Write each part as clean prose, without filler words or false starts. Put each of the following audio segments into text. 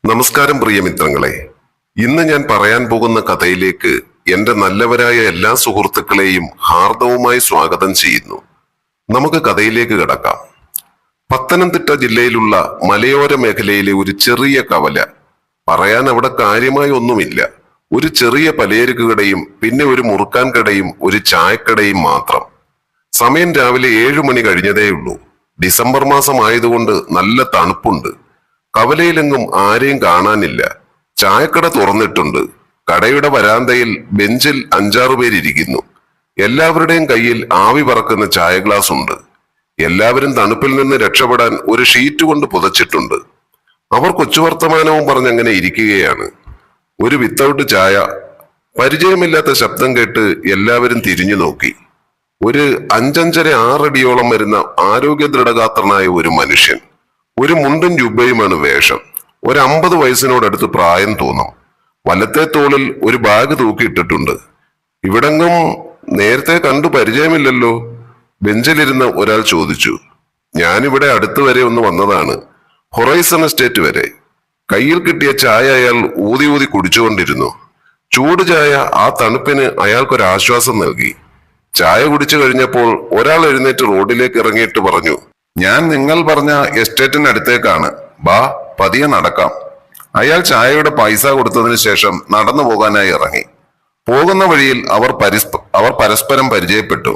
നമസ്കാരം പ്രിയ മിത്രങ്ങളെ. ഇന്ന് ഞാൻ പറയാൻ പോകുന്ന കഥയിലേക്ക് എന്റെ നല്ലവരായ എല്ലാ സുഹൃത്തുക്കളെയും ഹാർദവുമായി സ്വാഗതം ചെയ്യുന്നു. നമുക്ക് കഥയിലേക്ക് കടക്കാം. പത്തനംതിട്ട ജില്ലയിലുള്ള മലയോര മേഖലയിലെ ഒരു ചെറിയ കവല. പറയാൻ അവിടെ കാര്യമായി ഒന്നുമില്ല. ഒരു ചെറിയ പലചരക്ക് കടയും പിന്നെ ഒരു മുറുക്കാൻ കടയും ഒരു ചായക്കടയും മാത്രം. സമയം രാവിലെ 7 മണി കഴിഞ്ഞതേയുള്ളൂ. ഡിസംബർ മാസം ആയതുകൊണ്ട് നല്ല തണുപ്പുണ്ട്. കവലയിലെങ്ങും ആരെയും കാണാനില്ല. ചായക്കട തുറന്നിട്ടുണ്ട്. കടയുടെ വരാന്തയിൽ ബെഞ്ചിൽ 5-6 പേരിയ്ക്കുന്നു. എല്ലാവരുടെയും കയ്യിൽ ആവി പറക്കുന്ന ചായ ഗ്ലാസ് ഉണ്ട്. എല്ലാവരും തണുപ്പിൽ നിന്ന് രക്ഷപ്പെടാൻ ഒരു ഷീറ്റ് കൊണ്ട് പുതച്ചിട്ടുണ്ട്. അവർ കൊച്ചുവർത്തമാനവും പറഞ്ഞങ്ങനെ ഇരിക്കുകയാണ്. ഒരു വിത്തൗട്ട് ചായ. പരിചയമില്ലാത്ത ശബ്ദം കേട്ട് എല്ലാവരും തിരിഞ്ഞു നോക്കി. ഒരു 5-5.5 അടിയോളം വരുന്ന ആരോഗ്യ ദൃഢഗാത്രനായ ഒരു മനുഷ്യൻ. ഒരു മുണ്ടും ജുബയുമാണ് വേഷം. ഒരു 50 വയസ്സിനോടടുത്ത് പ്രായം തോന്നും. വലത്തെ തോളിൽ ഒരു ബാഗ് തൂക്കിയിട്ടിട്ടുണ്ട്. ഇവിടെങ്ങും നേരത്തെ കണ്ടു പരിചയമില്ലല്ലോ? ബെഞ്ചിലിരുന്ന ഒരാൾ ചോദിച്ചു. ഞാനിവിടെ അടുത്ത് വരെ ഒന്ന് വന്നതാണ്, ഹൊറൈസൺ എസ്റ്റേറ്റ് വരെ. കയ്യിൽ കിട്ടിയ ചായ അയാൾ ഊതി ഊതി കുടിച്ചുകൊണ്ടിരുന്നു. ചൂട് ചായ ആ തണുപ്പിന് അയാൾക്കൊരാശ്വാസം നൽകി. ചായ കുടിച്ചു കഴിഞ്ഞപ്പോൾ ഒരാൾ എഴുന്നേറ്റ് റോഡിലേക്ക് ഇറങ്ങിയിട്ട് പറഞ്ഞു, ഞാൻ നിങ്ങൾ പറഞ്ഞ എസ്റ്റേറ്റിനടുത്തേക്കാണ്, ബാ പതിയെ നടക്കാം. അയാൾ ചായയുടെ പൈസ കൊടുത്തതിന് ശേഷം നടന്നു പോകാനായി ഇറങ്ങി. പോകുന്ന വഴിയിൽ അവർ പരസ്പരം പരിചയപ്പെട്ടു.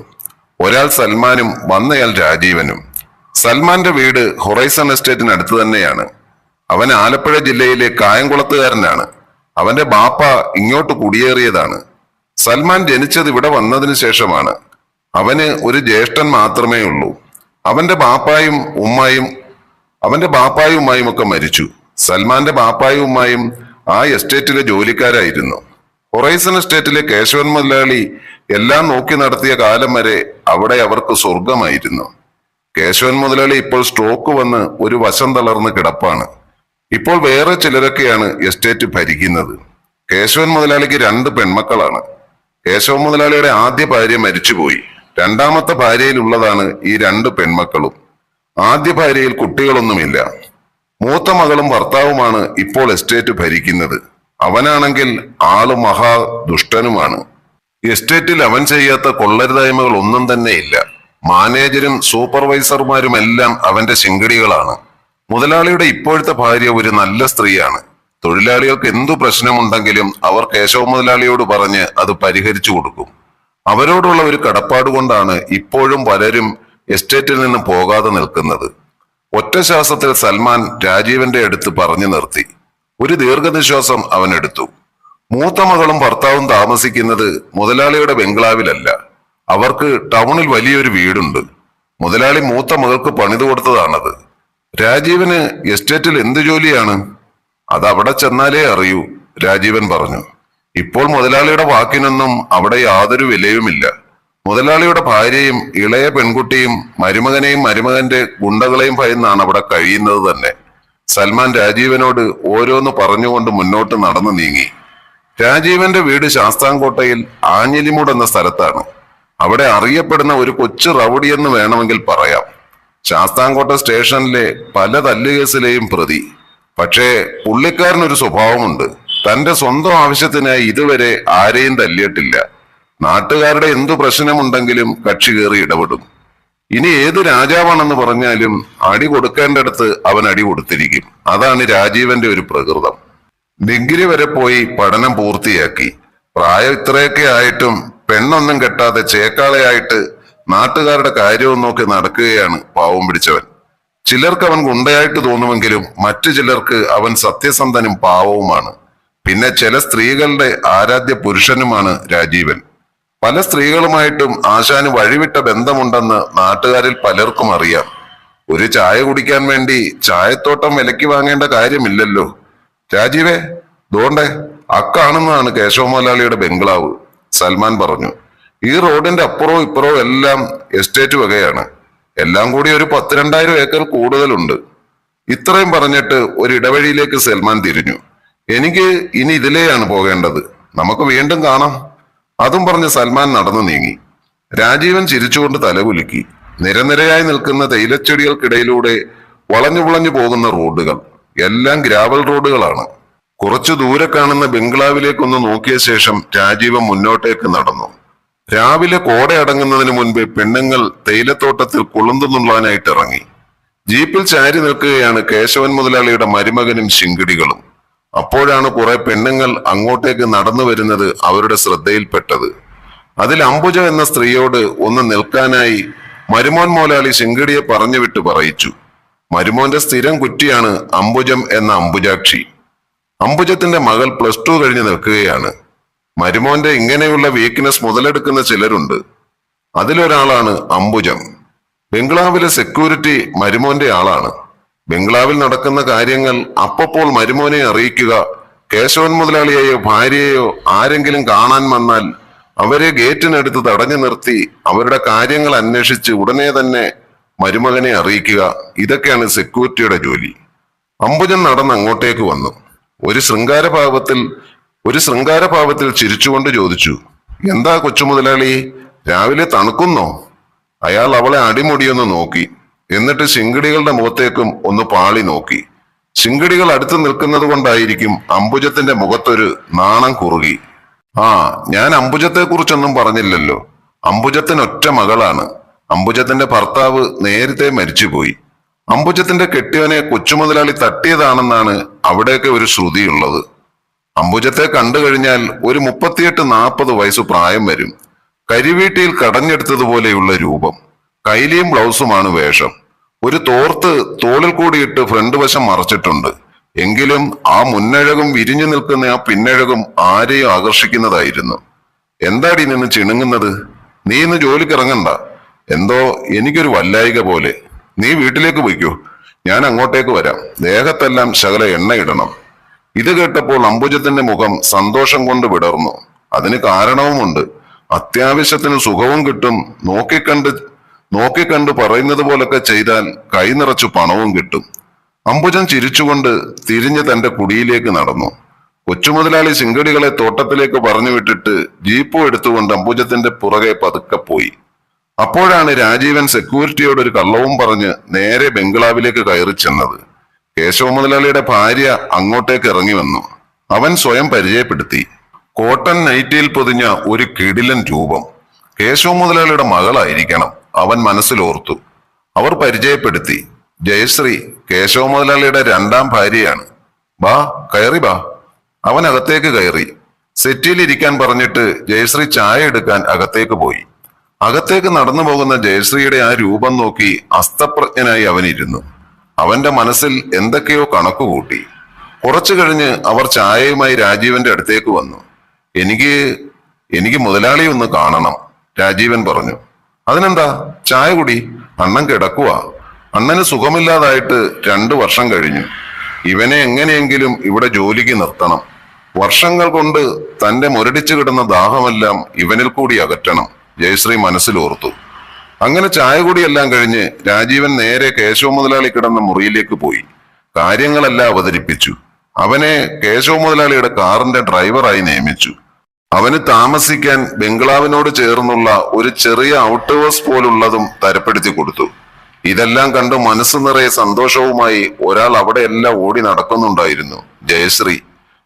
ഒരാൾ സൽമാനും വന്നയാൾ രാജീവനും. സൽമാന്റെ വീട് ഹൊറൈസൺ എസ്റ്റേറ്റിനടുത്ത് തന്നെയാണ്. അവൻ ആലപ്പുഴ ജില്ലയിലെ കായംകുളത്തുകാരനാണ്. അവന്റെ ബാപ്പ ഇങ്ങോട്ട് കുടിയേറിയതാണ്. സൽമാൻ ജനിച്ചത് ഇവിടെ വന്നതിന് ശേഷമാണ്. അവന് ഒരു ജ്യേഷ്ഠൻ മാത്രമേ ഉള്ളൂ. അവന്റെ ബാപ്പായും ഉമ്മായും ഒക്കെ മരിച്ചു. സൽമാന്റെ ബാപ്പായും ഉമ്മായും ആ എസ്റ്റേറ്റിലെ ജോലിക്കാരായിരുന്നു. ഹൊറൈസൺ എസ്റ്റേറ്റിലെ കേശവൻ മുതലാളി എല്ലാം നോക്കി നടത്തിയ കാലം വരെ അവിടെ അവർക്ക് സ്വർഗമായിരുന്നു. കേശവൻ മുതലാളി ഇപ്പോൾ സ്ട്രോക്ക് വന്ന് ഒരു വശം തളർന്ന് കിടപ്പാണ്. ഇപ്പോൾ വേറെ ചിലരൊക്കെയാണ് എസ്റ്റേറ്റ് ഭരിക്കുന്നത്. കേശവൻ മുതലാളിക്ക് 2 പെൺമക്കളാണ്. കേശവൻ മുതലാളിയുടെ ആദ്യ ഭാര്യ മരിച്ചുപോയി. രണ്ടാമത്തെ ഭാര്യയിലുള്ളതാണ് ഈ 2 പെൺമക്കളും. ആദ്യ ഭാര്യയിൽ കുട്ടികളൊന്നുമില്ല. മൂത്ത മകളും ഭർത്താവുമാണ് ഇപ്പോൾ എസ്റ്റേറ്റ് ഭരിക്കുന്നത്. അവനാണെങ്കിൽ ആള് മഹാ ദുഷ്ടനുമാണ്. എസ്റ്റേറ്റിൽ അവൻ ചെയ്യാത്ത കൊള്ളരുതായ്മകൾ ഒന്നും തന്നെ ഇല്ല. മാനേജരും സൂപ്പർവൈസർമാരുമെല്ലാം അവന്റെ ശിങ്കടികളാണ്. മുതലാളിയുടെ ഇപ്പോഴത്തെ ഭാര്യ ഒരു നല്ല സ്ത്രീയാണ്. തൊഴിലാളികൾക്ക് എന്തു പ്രശ്നമുണ്ടെങ്കിലും അവർ കേശവ മുതലാളിയോട് പറഞ്ഞ് അത് പരിഹരിച്ചു കൊടുക്കും. അവരോടുള്ള ഒരു കടപ്പാട് കൊണ്ടാണ് ഇപ്പോഴും പലരും എസ്റ്റേറ്റിൽ നിന്ന് പോകാതെ നിൽക്കുന്നത്. ഒറ്റ ശ്വാസത്തിൽ സൽമാൻ രാജീവന്റെ അടുത്ത് പറഞ്ഞു നിർത്തി. ഒരു ദീർഘനിശ്വാസം അവൻ എടുത്തു. മൂത്ത മകളും ഭർത്താവും താമസിക്കുന്നത് മുതലാളിയുടെ ബംഗ്ലാവിലല്ല. അവർക്ക് ടൗണിൽ വലിയൊരു വീടുണ്ട്. മുതലാളി മൂത്ത മകൾക്ക് പണിതു കൊടുത്തതാണത്. രാജീവന് എസ്റ്റേറ്റിൽ എന്ത് ജോലിയാണ്? അത് അവിടെ ചെന്നാലേ അറിയൂ, രാജീവൻ പറഞ്ഞു. ഇപ്പോൾ മുതലാളിയുടെ വാക്കിനൊന്നും അവിടെ യാതൊരു വിലയുമില്ല. മുതലാളിയുടെ ഭാര്യയും ഇളയ പെൺകുട്ടിയും മരുമകനെയും മരുമകന്റെ ഗുണ്ടകളെയും ഭയന്നാണ് അവിടെ കഴിയുന്നത് തന്നെ. സൽമാൻ രാജീവനോട് ഓരോന്ന് പറഞ്ഞുകൊണ്ട് മുന്നോട്ട് നടന്നു നീങ്ങി. രാജീവന്റെ വീട് ശാസ്താംകോട്ടയിൽ ആഞ്ഞിലിമൂട് എന്ന സ്ഥലത്താണ്. അവിടെ അറിയപ്പെടുന്ന ഒരു കൊച്ചു റൗഡിയെന്ന് വേണമെങ്കിൽ പറയാം. ശാസ്താംകോട്ട സ്റ്റേഷനിലെ പല തല്ലുകേസിലെയും പ്രതി. പക്ഷേ പുള്ളിക്കാരനൊരു സ്വഭാവമുണ്ട്. തന്റെ സ്വന്തം ആവശ്യത്തിനായി ഇതുവരെ ആരെയും തല്ലിയിട്ടില്ല. നാട്ടുകാരുടെ എന്തു പ്രശ്നമുണ്ടെങ്കിലും കക്ഷി കയറി ഇടപെടും. ഇനി ഏത് രാജാവാണെന്ന് പറഞ്ഞാലും അടി കൊടുക്കേണ്ടടുത്ത് അവൻ അടി കൊടുത്തിരിക്കും. അതാണ് രാജീവന്റെ ഒരു പ്രകൃതം. ഡിഗ്രി വരെ പോയി പഠനം പൂർത്തിയാക്കി. പ്രായം ഇത്രയൊക്കെ ആയിട്ടും പെണ്ണൊന്നും കെട്ടാതെ ചേക്കാളയായിട്ട് നാട്ടുകാരുടെ കാര്യവും നോക്കി നടക്കുകയാണ് പാവം പിടിച്ചവൻ. ചിലർക്ക് അവൻ ഗുണ്ടയായിട്ട് തോന്നുമെങ്കിലും മറ്റു ചിലർക്ക് അവൻ സത്യസന്ധനും പാവവുമാണ്. പിന്നെ ചില സ്ത്രീകളുടെ ആരാധ്യ പുരുഷനുമാണ് രാജീവൻ. പല സ്ത്രീകളുമായിട്ടും ആശാന് വഴിവിട്ട ബന്ധമുണ്ടെന്ന് നാട്ടുകാരിൽ പലർക്കും അറിയാം. ഒരു ചായ കുടിക്കാൻ വേണ്ടി ചായത്തോട്ടം വിലയ്ക്ക് വാങ്ങേണ്ട കാര്യമില്ലല്ലോ. രാജീവേ, ദോണ്ടേ അക്കാണുന്നതാണ് കേശവ മുതലാളിയുടെ ബംഗ്ലാവ്, സൽമാൻ പറഞ്ഞു. ഈ റോഡിന്റെ അപ്പുറവും ഇപ്പുറവും എല്ലാം എസ്റ്റേറ്റ് വകയാണ്. എല്ലാം കൂടി ഒരു 10-2000 ഏക്കർ കൂടുതലുണ്ട്. ഇത്രയും പറഞ്ഞിട്ട് ഒരു ഇടവഴിയിലേക്ക് സൽമാൻ തിരിഞ്ഞു. എനിക്ക് ഇനി ഇതിലെയാണ് പോകേണ്ടത്. നമുക്ക് വീണ്ടും കാണാം. അതും പറഞ്ഞ് സൽമാൻ നടന്നു നീങ്ങി. രാജീവൻ ചിരിച്ചുകൊണ്ട് തലകുലുക്കി. നിരനിരയായി നിൽക്കുന്ന തേയിലച്ചെടികൾക്കിടയിലൂടെ വളഞ്ഞു വളഞ്ഞു പോകുന്ന റോഡുകൾ, എല്ലാം ഗ്രാവൽ റോഡുകളാണ്. കുറച്ചു ദൂരെ കാണുന്ന ബംഗ്ലാവിലേക്കൊന്ന് നോക്കിയ ശേഷം രാജീവൻ മുന്നോട്ടേക്ക് നടന്നു. രാവിലെ കോട അടങ്ങുന്നതിന് മുൻപ് പെണ്ണുങ്ങൾ തേയിലത്തോട്ടത്തിൽ കുളുന്തു നുള്ളാനായിട്ട് ഇറങ്ങി. ജീപ്പിൽ ചാരി നിൽക്കുകയാണ് കേശവൻ മുതലാളിയുടെ മരുമകനും ശിങ്കിടികളും. അപ്പോഴാണ് കുറെ പെണ്ണുങ്ങൾ അങ്ങോട്ടേക്ക് നടന്നു വരുന്നത് അവരുടെ ശ്രദ്ധയിൽപ്പെട്ടത്. അതിൽ അംബുജ എന്ന സ്ത്രീയോട് ഒന്ന് നിൽക്കാനായി മരുമോൻ മുതലാളി ശിങ്കിടിയെ പറഞ്ഞു വിട്ട് പറയിച്ചു. മരുമോന്റെ സ്ഥിരം കുറ്റിയാണ് അംബുജം എന്ന അംബുജാക്ഷി. അംബുജത്തിന്റെ മകൾ +2 കഴിഞ്ഞ് നിൽക്കുകയാണ്. മരുമോന്റെ ഇങ്ങനെയുള്ള വീക്ക്നെസ് മുതലെടുക്കുന്ന ചിലരുണ്ട്. അതിലൊരാളാണ് അംബുജം. ബംഗ്ലാവിലെ സെക്യൂരിറ്റി മരുമോന്റെ ആളാണ്. ബംഗ്ലാവിൽ നടക്കുന്ന കാര്യങ്ങൾ അപ്പപ്പോൾ മരുമോനെ അറിയിക്കുക. കേശവൻ മുതലാളിയെയോ ഭാര്യയെയോ ആരെങ്കിലും കാണാൻ വന്നാൽ അവരെ ഗേറ്റിനടുത്ത് തടഞ്ഞു നിർത്തി അവരുടെ കാര്യങ്ങൾ അന്വേഷിച്ച് ഉടനെ തന്നെ മരുമകനെ അറിയിക്കുക. ഇതൊക്കെയാണ് സെക്യൂരിറ്റിയുടെ ജോലി. അംബുജൻ നടന്ന് അങ്ങോട്ടേക്ക് വന്നു. ഒരു ശൃംഗാരഭാവത്തിൽ ചിരിച്ചുകൊണ്ട് ചോദിച്ചു, എന്താ കൊച്ചുമുതലാളി, രാവിലെ തണുക്കുന്നോ? അയാൾ അവളെ അടിമുടിയൊന്ന് നോക്കി. എന്നിട്ട് ശിങ്കിടികളുടെ മുഖത്തേക്കും ഒന്ന് പാളി നോക്കി. ശിങ്കിടികൾ അടുത്ത് നിൽക്കുന്നത് കൊണ്ടായിരിക്കും അംബുജത്തിന്റെ മുഖത്തൊരു നാണം കുറുകി. ആ, ഞാൻ അംബുജത്തെ കുറിച്ചൊന്നും പറഞ്ഞില്ലല്ലോ. അംബുജത്തിന് ഒറ്റ മകളാണ്. അംബുജത്തിന്റെ ഭർത്താവ് നേരത്തെ മരിച്ചുപോയി. അംബുജത്തിന്റെ കെട്ടിയവനെ കൊച്ചുമുതലാളി തട്ടിയതാണെന്നാണ് അവിടെയൊക്കെ ഒരു ശ്രുതിയുള്ളത്. അംബുജത്തെ കണ്ടു കഴിഞ്ഞാൽ ഒരു 38-40 വയസ്സ് പ്രായം വരും. കരിവീട്ടിയിൽ കടഞ്ഞെടുത്തതുപോലെയുള്ള രൂപം. കൈലിയും ബ്ലൗസുമാണ് വേഷം. ഒരു തോർത്ത് തോളിൽ കൂടിയിട്ട് ഫ്രണ്ട് വശം മറച്ചിട്ടുണ്ട്. എങ്കിലും ആ മുന്നഴകും വിരിഞ്ഞു നിൽക്കുന്ന ആ പിന്നഴകും ആരെയും ആകർഷിക്കുന്നതായിരുന്നു. എന്താടി നിന്ന് ചിണുങ്ങുന്നത്? നീ ഇന്ന് ജോലിക്കിറങ്ങണ്ട. എന്തോ എനിക്കൊരു വല്ലായിക പോലെ. നീ വീട്ടിലേക്ക് പോയിക്കോ, ഞാൻ അങ്ങോട്ടേക്ക് വരാം. ദേഹത്തെല്ലാം ശകല എണ്ണയിടണം. ഇത് കേട്ടപ്പോൾ അംബുജത്തിന്റെ മുഖം സന്തോഷം കൊണ്ട് വിടർന്നു. അതിന് കാരണവുമുണ്ട്. അത്യാവശ്യത്തിന് സുഖവും കിട്ടും. നോക്കിക്കണ്ട് പറയുന്നത് പോലൊക്കെ ചെയ്താൽ കൈ നിറച്ചു പണവും കിട്ടും. അംബുജൻ ചിരിച്ചുകൊണ്ട് തിരിഞ്ഞ് തന്റെ കുടിയിലേക്ക് നടന്നു. കൊച്ചുമുതലാളി ശിങ്കടികളെ തോട്ടത്തിലേക്ക് പറഞ്ഞു വിട്ടിട്ട് ജീപ്പും എടുത്തുകൊണ്ട് അംബുജത്തിന്റെ പുറകെ പതുക്കെ പോയി. അപ്പോഴാണ് രാജീവൻ സെക്യൂരിറ്റിയോട് ഒരു കള്ളവും പറഞ്ഞ് നേരെ ബംഗ്ലാവിലേക്ക് കയറി ചെന്നത്. കേശവ മുതലാളിയുടെ ഭാര്യ അങ്ങോട്ടേക്ക് ഇറങ്ങി വന്നു. അവൻ സ്വയം പരിചയപ്പെടുത്തി. കോട്ടൺ നൈറ്റിയിൽ പൊതിഞ്ഞ ഒരു കിടിലൻ രൂപം. കേശവ മുതലാളിയുടെ മകളായിരിക്കണം, അവൻ മനസ്സിലോർത്തു. അവർ പരിചയപ്പെടുത്തി. ജയശ്രീ കേശവ മുതലാളിയുടെ 2ാം ഭാര്യയാണ്. ബാ, കയറി ബാ. അവൻ അകത്തേക്ക് കയറി. സെറ്റിയിൽ ഇരിക്കാൻ പറഞ്ഞിട്ട് ജയശ്രീ ചായ എടുക്കാൻ അകത്തേക്ക് പോയി. അകത്തേക്ക് നടന്നു പോകുന്ന ജയശ്രീയുടെ ആ രൂപം നോക്കി അസ്തപ്രജ്ഞനായി അവനിരുന്നു. അവന്റെ മനസ്സിൽ എന്തൊക്കെയോ കണക്കുകൂട്ടി. കുറച്ചു കഴിഞ്ഞ് അവർ ചായയുമായി രാജീവന്റെ അടുത്തേക്ക് വന്നു. എനിക്ക് മുതലാളി ഒന്ന് കാണണം, രാജീവൻ പറഞ്ഞു. അതിനെന്താ, ചായ കുടി. അണ്ണൻ കിടക്കുക. അണ്ണന് സുഖമില്ലാതായിട്ട് 2 വർഷം കഴിഞ്ഞു. ഇവനെ എങ്ങനെയെങ്കിലും ഇവിടെ ജോലിക്ക് നിർത്തണം. വർഷങ്ങൾ കൊണ്ട് തന്റെ മുരടിച്ചു കിടന്ന ദാഹമെല്ലാം ഇവനിൽ കൂടി അകറ്റണം, ജയശ്രീ മനസ്സിലോർത്തു. അങ്ങനെ ചായ കുടിയെല്ലാം കഴിഞ്ഞ് രാജീവൻ നേരെ കേശവ മുതലാളി കിടന്ന മുറിയിലേക്ക് പോയി. കാര്യങ്ങളെല്ലാം അവതരിപ്പിച്ചു. അവനെ കേശവ മുതലാളിയുടെ കാറിന്റെ ഡ്രൈവറായി നിയമിച്ചു. അവന് താമസിക്കാൻ ബംഗ്ലാവിനോട് ചേർന്നുള്ള ഒരു ചെറിയ ഔട്ട് ഹൗസ് പോലുള്ളതും തരപ്പെടുത്തി കൊടുത്തു. ഇതെല്ലാം കണ്ട് മനസ്സ് നിറയെ സന്തോഷവുമായി ഒരാൾ അവിടെയെല്ലാം ഓടി നടക്കുന്നുണ്ടായിരുന്നു. ജയശ്രീ,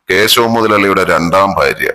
കേശവ മുതലാളിയുടെ 2ാം ഭാര്യ.